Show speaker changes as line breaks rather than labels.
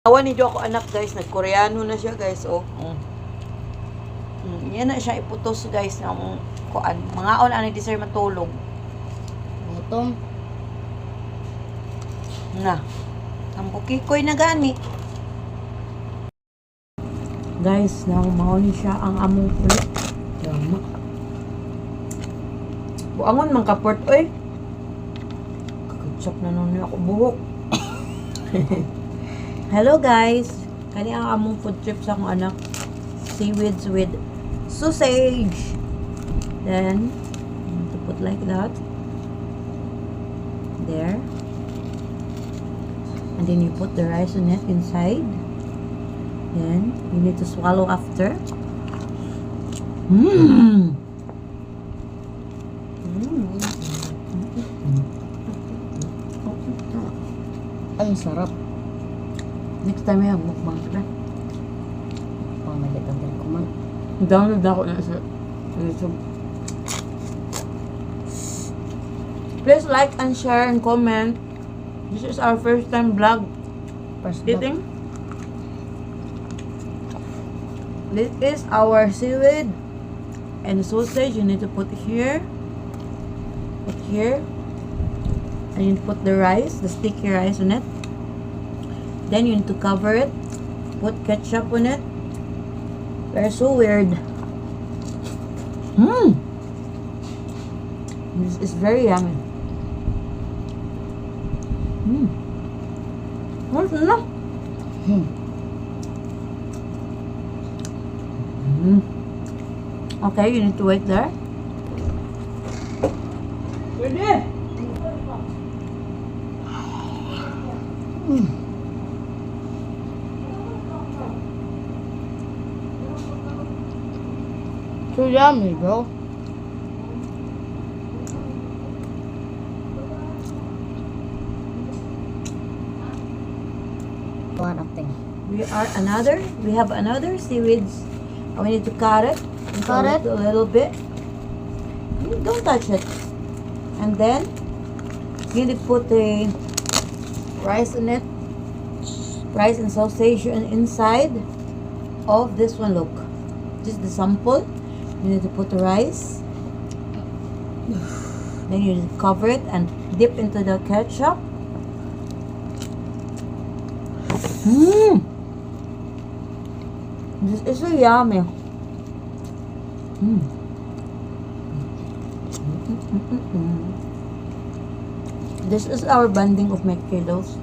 Awan ni ako anak guys, nagkoreano na siya guys, oh. Yan na siya iputos guys ng kuan. Mga on ani deserve matulog.
Gutom.
Na. Ang bukikoy na gani. Guys, mauni siya ang among ulit. Tama. Buangon man kaport oy. Kakatsap na nun ako buhok. Hello guys. Kani ang among food trip sa akong anak. Seaweeds with sausage. Then, to put like that. There. And then you put the rice on it inside. Then, you need to swallow after. Mmm!
Ay, sarap.
Next time yung mukbang ka.
Pamalit ang kuman.
Download ako na sa YouTube. Please like and share and comment. This is our first time vlog eating. This is our seaweed and sausage. You need to put here. Put here. And you put the rice, the sticky rice on it. Then you need to cover it. Put ketchup on it. They're so weird. This is very yummy. What's enough? Okay, you need to wait there. Ready?
So yummy, bro. One of thing.
We have another seaweeds. And we need to cut it.
Cut it?
A little bit. Don't touch it. And then you need to put the rice in it. Rice and sausage inside of this one. Look, this is the sample. You need to put the rice. Then you need to cover it and dip into the ketchup. This is so yummy. This is our bonding of my kiddos.